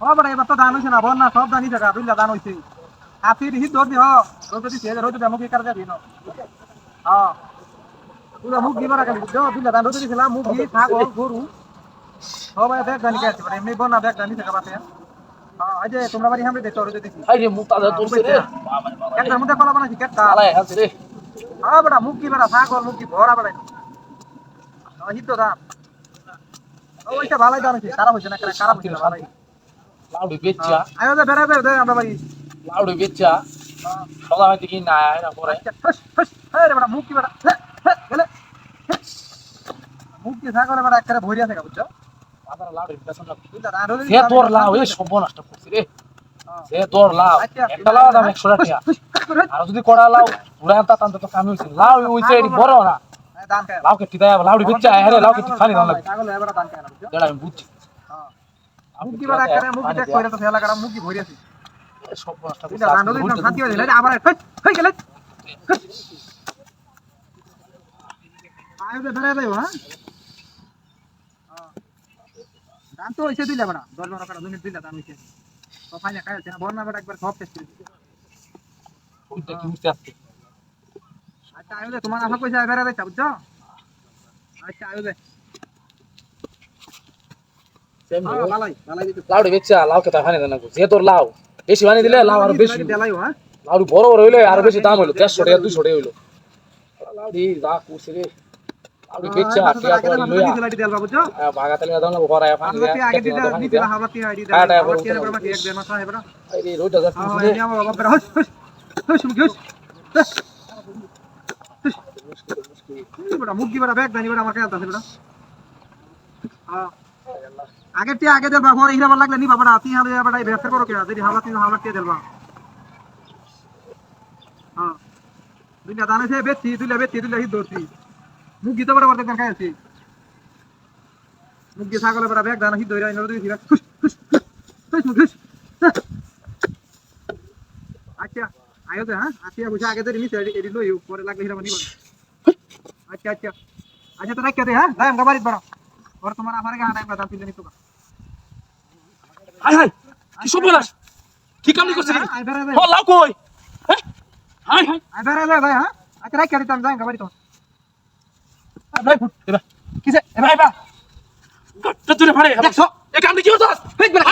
ও বড় এবার তো দান হইছে না বল না সব দানি জায়গা দুইলা দান হইছে হাতি দিহি দর দি হ রোজ দি সে রোজ মুখ কার যাবি না হ্যাঁ পুরো মুখ দিবার আগে বুঝছো দুইলা দান রোজ দিছিলাম মুখ দি ছাগল গরু সবাই দেখ দানি কে আছে বড় এমনি বল না দেখ দানি জায়গা পাতে হ্যাঁ এই যে তোমরা বাড়ি হামরে দেখো রোজ দিছি হাই রে মুখ তাজা তুলছে রে একটা মুদে কলা বানাইছি কেটটা আলাই আছে রে হ্যাঁ বড় মুখ কি বড় ছাগল মুখ কি ভরা বড় হিত দান ওইটা ভালোই দান হইছে খারাপ হইছে না খারাপ হইছে না ভালোই লাউডি বেচ্চা আয়ো দে বেড়া দে আমরা বাড়ি লাউডি বেচ্চা সদা হইতে কি না আয় না পরে ফস ফস রে বড় মুখ কি বড় গেলে মুখ কি ছাগল বড় একবারে ভরি আছে বুঝছো আদার লাউডি বেচন না তুই দান রোজ সে তোর লাউ এই সব নষ্ট করছিস রে সে তোর লাউ একটা লাউ দাম 100 টাকা আর যদি কড়া লাউ পুরা আনতা তান্ত তো কামি হইছে লাউ হইছে এডি বড় না দান কে লাউ কে টিদা লাউডি বেচ্চা আরে লাউ কে খালি দাম লাগে ছাগল এবারে দান কে না বুঝছো যেটা আমি বুঝছি মুখ কি বড় একবারে মুখ দেখ কইরা তো ফেলা করা মুখ কি ভরি আছে সব নষ্ট তুই দান রোজ দান শান্তি হইছে আবার হই গেলে আয়ো দে বেড়া দে হ্যাঁ দান তো হইছে দিলা বড় 10 টাকা 2 মিনিট দিলা দান হইছে তো ফাইনা খাইছে না বড় না বড় একবার সব টেস্ট করে ওইটা কি উঠতে আসছে আচ্ছা আয়ো দে তোমার আশা পয়সা বেড়া দে বুঝছো আচ্ছা আয়ো দে ভালাই ভালাই দিতে লাউডি বেচ্চা লাউ কে খালি দাম লাগে যে তোর লাউ বেশি বানি দিলে লাউ আর বেশি দেলাইও হ্যাঁ লাউডি বড় বড় হইলে আর বেশি দাম হইলো 150 টাকা 200 টাকা হইলো লাউডি দা কুছে রে লাউডি বেচ্চা টিয়া করে লইয়া দিলাইটি দেলবা বুঝছো ভাগা তেলে দাও না ভরা এখন আমি আগে দিতে দিতে হাওলাতি আইডি দেব আমার কি বড় মাটি এক দেড় মাস হয় বড় এই রোটা যা হ্যাঁ এই আমার বাবা বড় হস হস হস মুখ হস বড় মুখ কি বড় ব্যাগ দানি বড় আমার কাছে আছে বড় হ্যাঁ আগে দেলবা পরে হিরা বল লাগলে নি বাবা আতি হবে বড় এই বেহতর করো কে যদি হাওলাতি দেলবা হ্যাঁ দুইটা দানা সে বেচি দুইটা হি দরছি মুখ গিতে বড় করতে কাই আছে মুখ গিয়ে ছাগলে বড় ব্যাগ দানা হি দইরা ইনর দুই হিরা খুশ আচ্ছা আয়ো দে হ্যাঁ আতিয়া বুঝা আগে দে নিছে এডি লই পরে লাগলে হিরা মানি আচ্ছা তো রাখ দে হ্যাঁ গায় আমরা বাড়ি বড় और तुम्हारा हमारे का टाइम बता दिले নি তো হাই হাই কি সব বলাস কি কাম নি করছিস ও লাউ কই হ্যাঁ হাই হাই আইবারে ভাই হ্যাঁ আচ্ছা রাখ দিতাম যাই গাড়ি তো ভাই ফুট এবা কিসে এ ভাই বা তো তুই ভাড়ে দেখছো এ কাম নি কি হতাস হেই বড়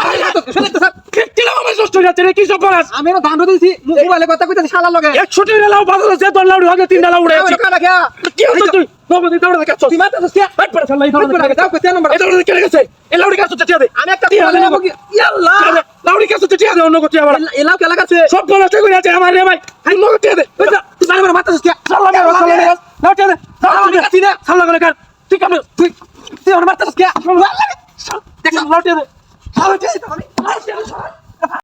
শুনে তো স্যার কি লাউ আমার নষ্ট হয়ে যাচ্ছে রে কি সব বলাস আমি না ধান দিছি মোবাইলে কথা কইতে শালা লগে 100 টাকা লাউ বাজারে যে তোর লাউডি আগে তিনটা লাউ উড়ে আছে কালা খেয়া কি হতো তুই নবদি দৌড় দেখা চল তুই মাথা তো সিয়া হাট পড়ে চল এই ফুটবল আগে যাও কইতে নাম্বার এটা কে গেছে এই লাউডি কাছে টিয়া দে আমি একটা টিয়া দে ইয়াল্লাহ লাউডি কাছে টিয়া দে অন্য কোটি আবার এলাও কেলা কাছে সব নষ্ট করে আছে আমার রে ভাই হাই মগ টিয়া দে তুই জানি মাথা তো সিয়া সাল্লা লাউ টিয়া দে লাউডি কাছে না সাল্লা করে কার ঠিক আছে তুই আমার মাথা তো সিয়া দেখ লাউ টিয়া দে লাউডি কাছে